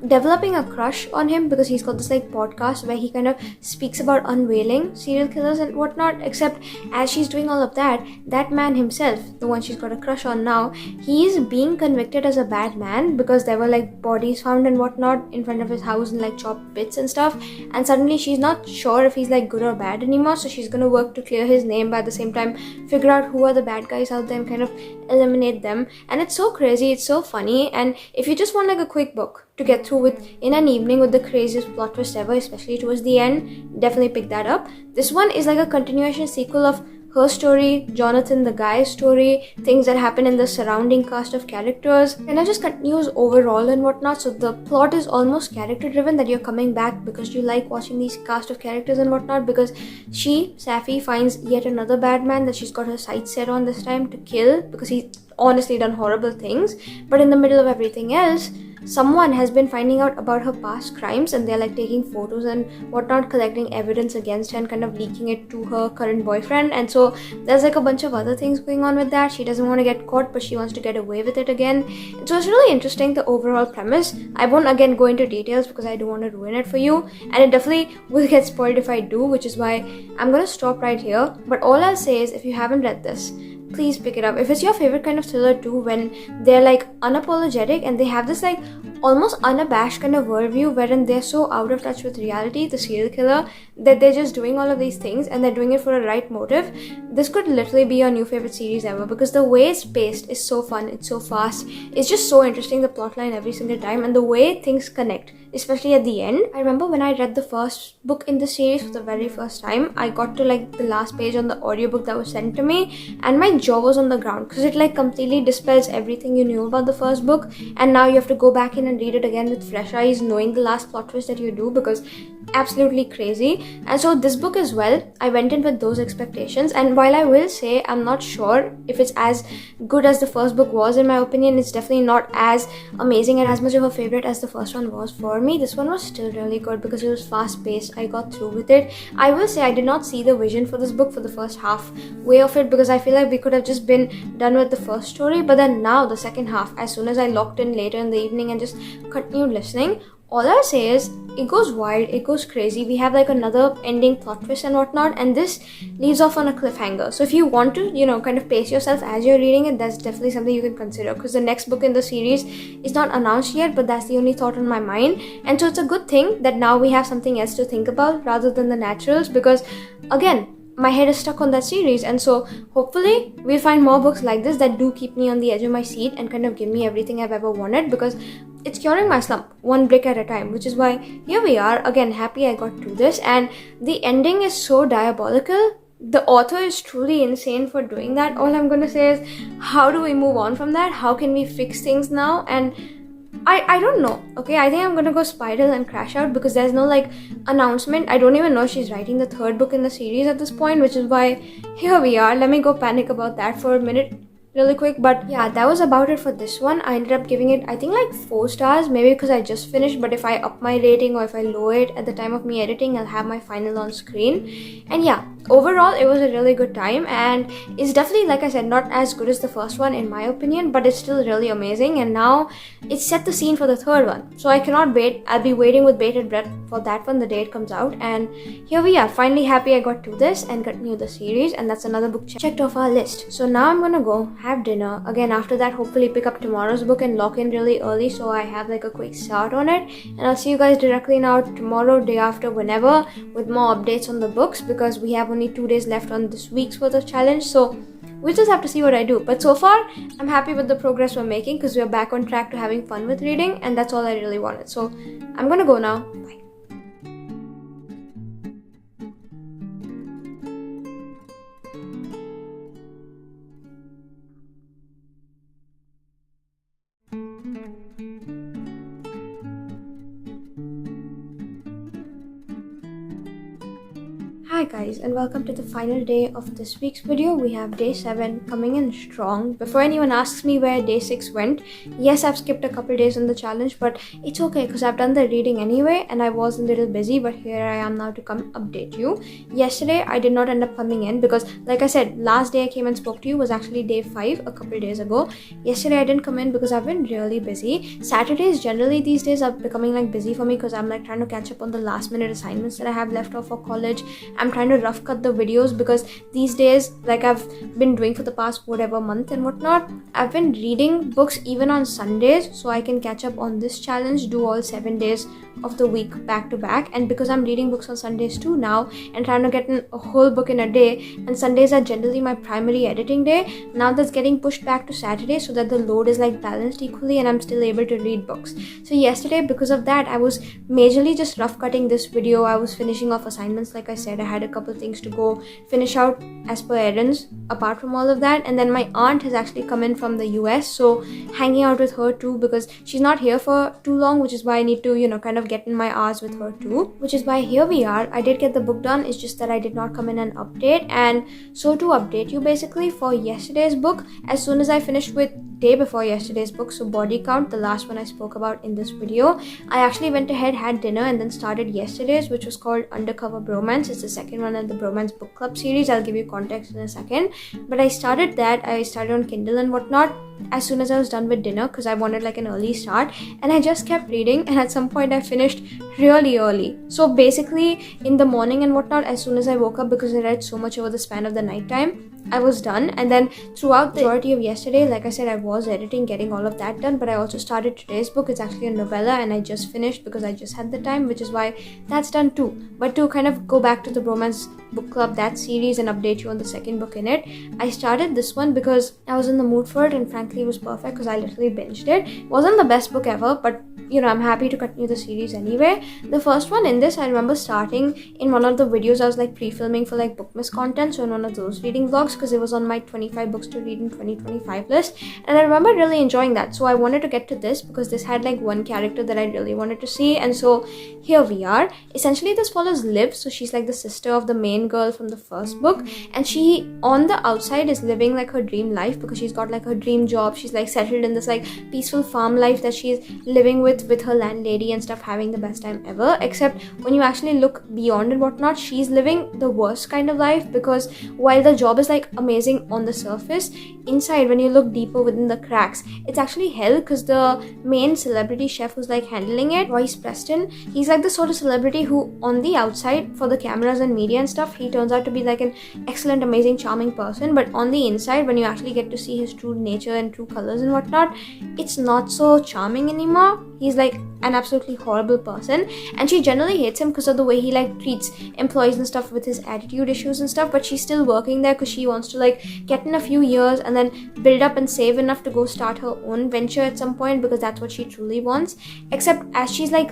developing a crush on him, because he's got this like podcast where he kind of speaks about unveiling serial killers and whatnot. Except as she's doing all of that, that man himself, the one she's got a crush on now, he's being convicted as a bad man, because there were like bodies found and whatnot in front of his house and like chopped bits and stuff. And suddenly she's not sure if he's like good or bad anymore, so she's gonna work to clear his name, but at the same time figure out who are the bad guys out there and kind of eliminate them. And it's so crazy, it's so funny. And if you just want like a quick book to get through with in an evening with the craziest plot twist ever, especially towards the end, definitely pick that up. This one is like a continuation sequel of her story, Jonathan the guy's story, things that happen in the surrounding cast of characters, and it just continues overall and whatnot. So the plot is almost character driven, that you're coming back because you like watching these cast of characters and whatnot, because Safi finds yet another bad man that she's got her sights set on this time to kill, because he's honestly done horrible things. But in the middle of everything else, someone has been finding out about her past crimes, and they're like taking photos and whatnot, collecting evidence against her and kind of leaking it to her current boyfriend. And so there's like a bunch of other things going on with that. She doesn't want to get caught, but she wants to get away with it again. And so it's really interesting, the overall premise. I won't again go into details because I don't want to ruin it for you, and it definitely will get spoiled if I do, which is why I'm gonna stop right here. But all I'll say is, if you haven't read this, please pick it up. If it's your favorite kind of thriller too, when they're like unapologetic and they have this like almost unabashed kind of worldview wherein they're so out of touch with reality, the serial killer, that they're just doing all of these things and they're doing it for a right motive, this could literally be your new favorite series ever, because the way it's paced is so fun, it's so fast, it's just so interesting, the plotline every single time, and the way things connect, especially at the end. I remember when I read the first book in the series for the very first time, I got to like the last page on the audiobook that was sent to me, and my jaw was on the ground, because it like completely dispels everything you knew about the first book, and now you have to go back in and read it again with fresh eyes, knowing the last plot twist that you do, because absolutely crazy. And so this book as well, I went in with those expectations, and while I will say I'm not sure if it's as good as the first book was, in my opinion it's definitely not as amazing and as much of a favorite as the first one was for me. This one was still really good because it was fast paced. I got through with it. I will say I did not see the vision for this book for the first half way of it, because I feel like we could have just been done with the first story, but then now the second half, as soon as I locked in later in the evening and just continued listening, all I'll say is it goes wild, it goes crazy. We have like another ending plot twist and whatnot, and this leaves off on a cliffhanger. So if you want to, kind of pace yourself as you're reading it, that's definitely something you can consider, because the next book in the series is not announced yet, but that's the only thought on my mind. And so it's a good thing that now we have something else to think about rather than the naturals, because again, my head is stuck on that series, and so hopefully we'll find more books like this that do keep me on the edge of my seat and kind of give me everything I've ever wanted, because it's curing my slump one brick at a time, which is why here we are again, happy I got through this. And the ending is so diabolical. The author is truly insane for doing that. All I'm gonna say is, how do we move on from that? How can we fix things now? And I don't know. Okay, I think I'm gonna go spiral and crash out, because there's no like announcement. I don't even know she's writing the third book in the series at this point, which is why here we are. Let me go panic about that for a minute really quick. But yeah, that was about it for this one. I ended up giving it, I think, like 4 stars, maybe because I just finished, but if I up my rating or if I lower it at the time of me editing, I'll have my final on screen. And yeah, overall it was a really good time, and it's definitely, like I said, not as good as the first one in my opinion, but it's still really amazing. And now it's set the scene for the third one, so I cannot wait. I'll be waiting with bated breath for that one the day it comes out. And here we are, finally happy I got to this and continue the series, and that's another book checked off our list. So now I'm gonna go have dinner again. After that, hopefully pick up tomorrow's book and lock in really early, so I have like a quick start on it. And I'll see you guys directly now tomorrow, day after, whenever, with more updates on the books, because we have only 2 days left on this week's worth of challenge, so we'll just have to see what I do. But so far I'm happy with the progress we're making, because we're back on track to having fun with reading, and that's all I really wanted. So I'm gonna go now. Bye. Hi guys, and welcome to the final day of this week's video. We have day 7 coming in strong. Before anyone asks me where day 6 went, yes, I've skipped a couple days in the challenge, but it's okay because I've done the reading anyway and I was a little busy, but here I am now to come update you. Yesterday I did not end up coming in because, like I said, last day I came and spoke to you was actually day 5 a couple days ago. Yesterday I didn't come in because I've been really busy. Saturdays generally these days are becoming like busy for me because I'm like trying to catch up on the last minute assignments that I have left off for college. I'm trying to rough cut the videos because these days, like I've been doing for the past whatever month and whatnot, I've been reading books even on Sundays so I can catch up on this challenge, do all 7 days of the week back to back. And because I'm reading books on Sundays too now and trying to get a whole book in a day, and Sundays are generally my primary editing day, now that's getting pushed back to Saturday so that the load is like balanced equally and I'm still able to read books. So yesterday, because of that, I was majorly just rough cutting this video. I was finishing off assignments. Like I said, I had a couple things to go finish out as per errands apart from all of that. And then my aunt has actually come in from the US, so hanging out with her too because she's not here for too long, which is why I need to kind of get in my hours with her too, which is why here we are. I did get the book done, it's just that I did not come in and update. And so to update you basically for yesterday's book, as soon as I finished with day before yesterday's book, so Body Count, the last one I spoke about in this video, I actually went ahead, had dinner, and then started yesterday's, which was called Undercover Bromance. It's the second one in the Bromance book club series. I'll give you context in a second, but I started that. I started on Kindle and whatnot as soon as I was done with dinner because I wanted like an early start, and I just kept reading, and at some point I finished really early. So basically in the morning and whatnot, as soon as I woke up, because I read so much over the span of the night time, I was done. And then throughout the majority of yesterday, like I said, I was editing, getting all of that done, but I also started today's book. It's actually a novella and I just finished because I just had the time, which is why that's done too. But to kind of go back to the Bromance book club, that series, and update you on the second book in it, I started this one because I was in the mood for it, and frankly it was perfect because I literally binged it. It wasn't the best book ever, but I'm happy to continue the series anyway. The first one in this, I remember starting in one of the videos I was like pre-filming for like Bookmas content, so in one of those reading vlogs, because it was on my 25 books to read in 2025 list, and I remember really enjoying that. So I wanted to get to this because this had like one character that I really wanted to see, and so here we are. Essentially this follows Liv, so she's like the sister of the main girl from the first book, and she on the outside is living like her dream life because she's got like her dream job. She's like settled in this like peaceful farm life that she's living with her landlady and stuff, having the best time ever. Except when you actually look beyond and whatnot, she's living the worst kind of life, because while the job is like amazing on the surface, inside when you look deeper within the cracks, it's actually hell, because the main celebrity chef who's like handling it, Royce Preston, he's like the sort of celebrity who on the outside for the cameras and media and stuff, he turns out to be like an excellent, amazing, charming person, but on the inside when you actually get to see his true nature and true colors and whatnot, it's not so charming anymore. He's like an absolutely horrible person, and she generally hates him because of the way he like treats employees and stuff with his attitude issues and stuff, but she's still working there because she wants to like get in a few years and then build up and save enough to go start her own venture at some point, because that's what she truly wants. Except as she's like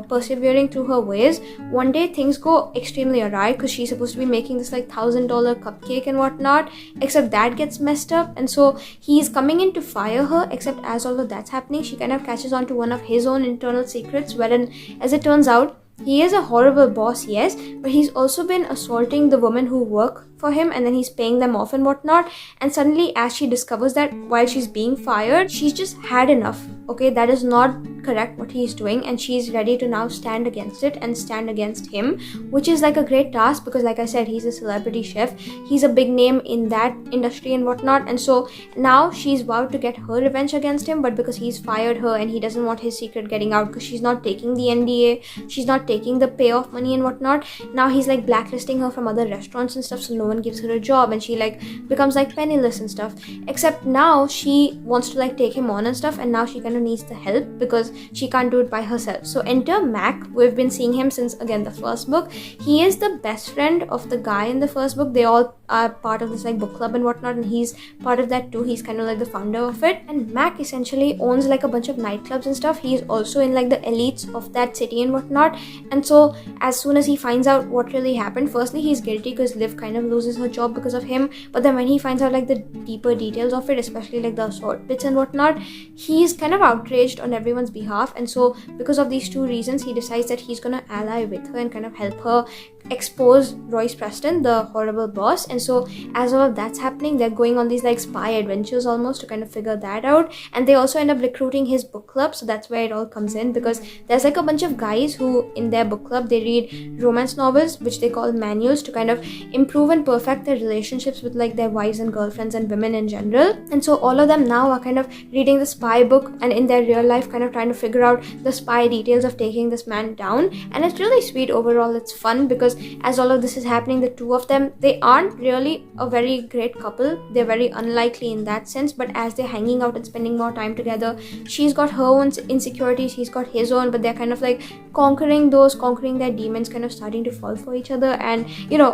persevering through her ways, one day things go extremely awry because she's supposed to be making this like $1,000 cupcake and whatnot, except that gets messed up, and so he's coming in to fire her. Except as all of that's happening, she kind of catches on to one of his own internal secrets, wherein as it turns out, he is a horrible boss, yes, but he's also been assaulting the women who work for him, and then he's paying them off and whatnot. And suddenly as she discovers that while she's being fired, she's just had enough. Okay, that is not correct what he's doing, and she's ready to now stand against it and stand against him, which is like a great task because like I said, he's a celebrity chef, he's a big name in that industry and whatnot, and so now she's vowed to get her revenge against him, but because he's fired her and he doesn't want his secret getting out because she's not taking the NDA, she's not taking the payoff money and whatnot, now he's like blacklisting her from other restaurants and stuff, so no one gives her a job, and she like becomes like penniless and stuff. Except now she wants to like take him on and stuff, and now she kind of needs the help because she can't do it by herself. So enter Mac. We've been seeing him since again the first book. He is the best friend of the guy in the first book. They all are part of this like book club and whatnot, and he's part of that too. He's kind of like the founder of it, and Mac essentially owns like a bunch of nightclubs and stuff. He's also in like the elites of that city and whatnot, and so as soon as he finds out what really happened, firstly he's guilty because Liv kind of loses her job because of him, but then when he finds out like the deeper details of it, especially like the assault bits and whatnot, he's kind of outraged on everyone's behalf, and so because of these two reasons he decides that he's gonna ally with her and kind of help her expose Royce Preston, the horrible boss. And so as all of that's happening, they're going on these like spy adventures almost to kind of figure that out, and they also end up recruiting his book club. So that's where it all comes in, because there's like a bunch of guys who in their book club they read romance novels, which they call manuals, to kind of improve and perfect their relationships with like their wives and girlfriends and women in general. And so all of them now are kind of reading the spy book and in their real life kind of trying to figure out the spy details of taking this man down, and it's really sweet overall. It's fun because as all of this is happening, the two of them, they aren't really a very great couple. They're very unlikely in that sense, but as they're hanging out and spending more time together, she's got her own insecurities, he's got his own, but they're kind of like conquering their demons, kind of starting to fall for each other. And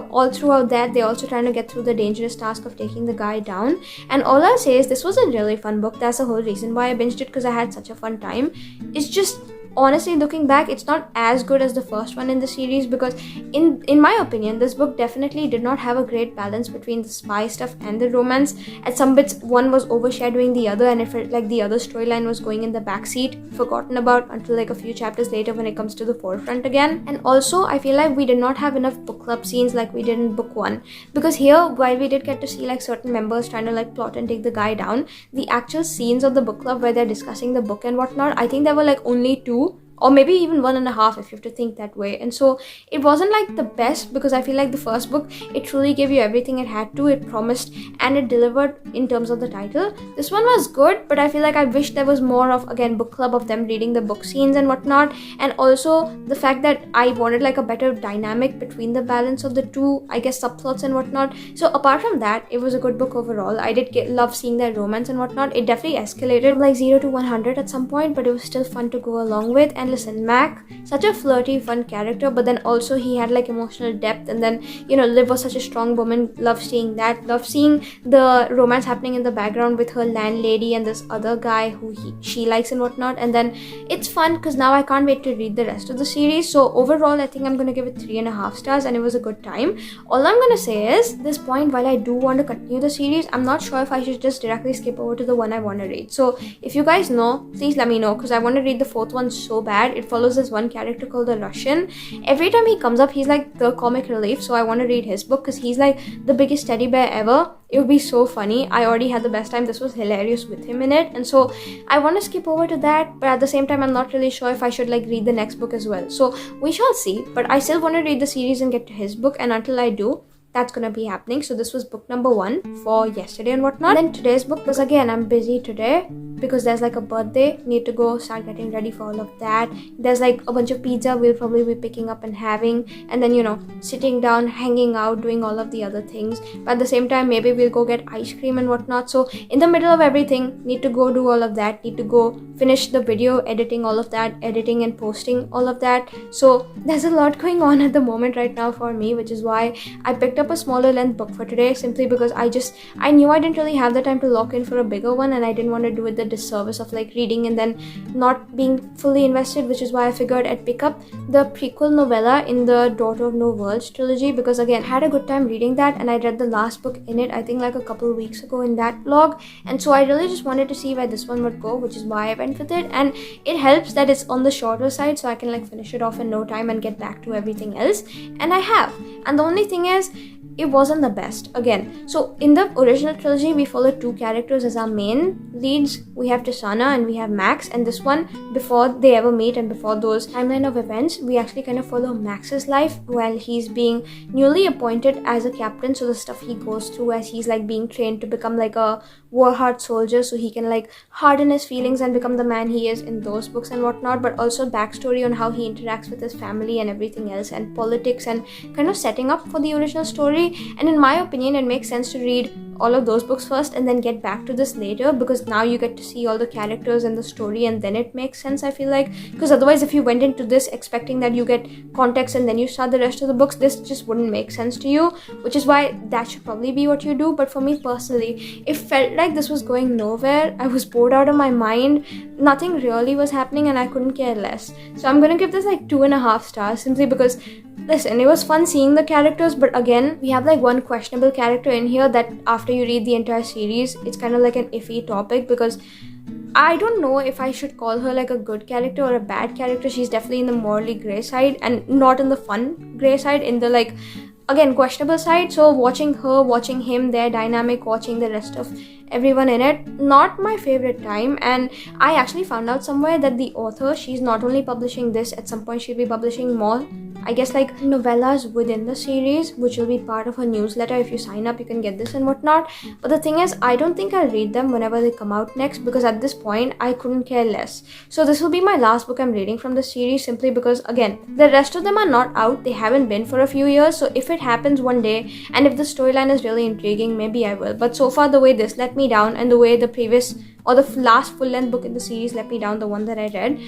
all throughout that, they're also trying to get through the dangerous task of taking the guy down. And all I'll say is this was a really fun book. That's the whole reason why I binged it, because I had such a fun time. It's just honestly, looking back, it's not as good as the first one in the series, because in my opinion, this book definitely did not have a great balance between the spy stuff and the romance. At some bits, one was overshadowing the other, and it felt like the other storyline was going in the backseat, forgotten about until like a few chapters later when it comes to the forefront again. And also, I feel like we did not have enough book club scenes like we did in book one, because here, while we did get to see like certain members trying to like plot and take the guy down, the actual scenes of the book club where they're discussing the book and whatnot, I think there were like only 2, or maybe even 1.5 if you have to think that way. And so it wasn't like the best, because I feel like the first book, it truly gave you everything it had to, it promised, and it delivered in terms of the title. This one was good, but I feel like I wish there was more of, again, book club of them reading the book scenes and whatnot, and also the fact that I wanted like a better dynamic between the balance of the two, I guess, subplots and whatnot. So apart from that, it was a good book overall. I did love seeing their romance and whatnot. It definitely escalated from like 0 to 100 at some point, but it was still fun to go along with. And And listen, Mac, such a flirty, fun character, but then also he had like emotional depth, and then, you know, Liv was such a strong woman. Love seeing that. Love seeing the romance happening in the background with her landlady and this other guy who she likes and whatnot. And then it's fun because now I can't wait to read the rest of the series. So overall, I think I'm gonna give it 3.5 stars, and it was a good time. All I'm gonna say is, this point, while I do want to continue the series, I'm not sure if I should just directly skip over to the one I want to read. So if you guys know, please let me know, because I want to read the 4th one so bad. It follows this one character called the Russian. Every time he comes up, he's like the comic relief, so I want to read his book because he's like the biggest teddy bear ever. It would be so funny. I already had the best time. This was hilarious with him in it, and so I want to skip over to that, but at the same time I'm not really sure if I should like read the next book as well. So we shall see, but I still want to read the series and get to his book, and until I do, that's gonna be happening. So this was book number 1 for yesterday and whatnot. And then today's book, because again, I'm busy today because there's like a birthday, need to go start getting ready for all of that. There's like a bunch of pizza we'll probably be picking up and having, and then, you know, sitting down, hanging out, doing all of the other things. But at the same time, maybe we'll go get ice cream and whatnot. So in the middle of everything, need to go do all of that, need to go finish the video editing, all of that, editing and posting all of that. So there's a lot going on at the moment right now for me, which is why I picked up a smaller length book for today, simply because I knew I didn't really have the time to lock in for a bigger one, and I didn't want to do it the disservice of like reading and then not being fully invested, which is why I figured I'd pick up the prequel novella in the Daughter of No Worlds trilogy, because again, I had a good time reading that, and I read the last book in it I think like a couple of weeks ago in that vlog, and so I really just wanted to see where this one would go, which is why I went with it. And it helps that it's on the shorter side, so I can like finish it off in no time and get back to everything else, and I have. And the only thing is, it wasn't the best again. So in the original trilogy, we followed 2 characters as our main leads. We have Tisana and we have Max, and this one, before they ever meet and before those timeline of events, we actually kind of follow Max's life while he's being newly appointed as a captain. So the stuff he goes through as he's like being trained to become like a war-hard soldier, so he can like harden his feelings and become the man he is in those books and whatnot, but also backstory on how he interacts with his family and everything else, and politics, and kind of setting up for the original story. And in my opinion, it makes sense to read all of those books first and then get back to this later, because now you get to see all the characters and the story, and then it makes sense, I feel like. Because otherwise, if you went into this expecting that you get context and then you start the rest of the books, this just wouldn't make sense to you, which is why that should probably be what you do. But for me personally, it felt like this was going nowhere. I was bored out of my mind, nothing really was happening, and I couldn't care less. So I'm gonna give this like 2.5 stars, simply because, listen, it was fun seeing the characters, but again, we have like one questionable character in here that after you read the entire series, it's kind of like an iffy topic, because I don't know if I should call her like a good character or a bad character. She's definitely in the morally grey side and not in the fun grey side, in the like, again, questionable side. So watching her, watching him, their dynamic, watching the rest of everyone in it, not my favorite time. And I actually found out somewhere that the author, she's not only publishing this, at some point she'll be publishing more, I guess, like novellas within the series, which will be part of her newsletter. If you sign up, you can get this and whatnot. But the thing is, I don't think I'll read them whenever they come out next, because at this point I couldn't care less. So this will be my last book I'm reading from the series, simply because, again, the rest of them are not out. They haven't been for a few years. So if it happens one day, and if the storyline is really intriguing, maybe I will. But so far, the way this let me down, and the way the previous or the last full-length book in the series let me down, the one that I read,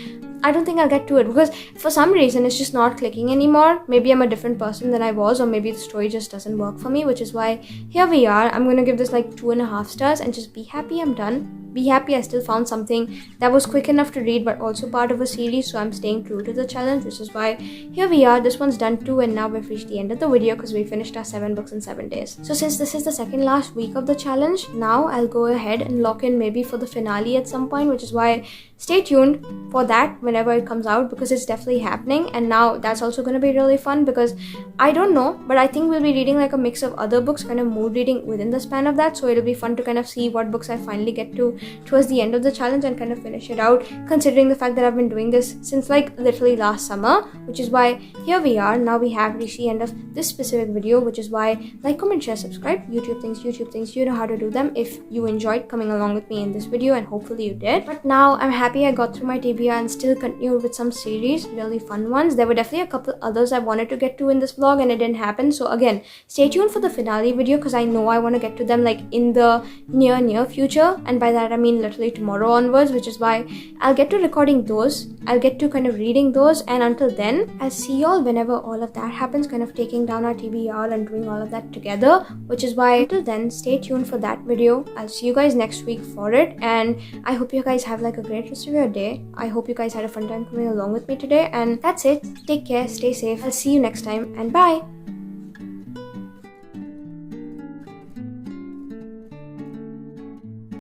I don't think I'll get to it, because for some reason it's just not clicking anymore. Maybe I'm a different person than I was, or maybe the story just doesn't work for me, which is why here we are. I'm gonna give this like 2.5 stars and just be happy I'm done. Be happy I still found something that was quick enough to read but also part of a series, so I'm staying true to the challenge, which is why here we are. This one's done too, and now we've reached the end of the video because we finished our 7 books in 7 days. So since this is the second last week of the challenge, now I'll go ahead and lock in maybe for the finale at some point, which is why stay tuned for that whenever it comes out, because it's definitely happening. And now that's also going to be really fun, because I don't know, but I think we'll be reading like a mix of other books, kind of mood reading within the span of that. So it'll be fun to kind of see what books I finally get to towards the end of the challenge and kind of finish it out, considering the fact that I've been doing this since like literally last summer, which is why here we are. Now we have reached the end of this specific video, which is why like, comment, share, subscribe, YouTube things, you know how to do them if you enjoyed coming along with me in this video, and hopefully you did. But now I'm happy I got through my TBR and still continued with some series, really fun ones. There were definitely a couple others I wanted to get to in this vlog and it didn't happen. So again, stay tuned for the finale video, because I know I want to get to them like in the near future, and by that I I mean literally tomorrow onwards, which is why I'll get to recording those. I'll get to kind of reading those, and until then, I'll see y'all whenever all of that happens, kind of taking down our TBR and doing all of that together, which is why until then, stay tuned for that video. I'll see you guys next week for it, and I hope you guys have like a great rest of your day. I hope you guys had a fun time coming along with me today, and that's it. Take care, stay safe. I'll see you next time, and bye.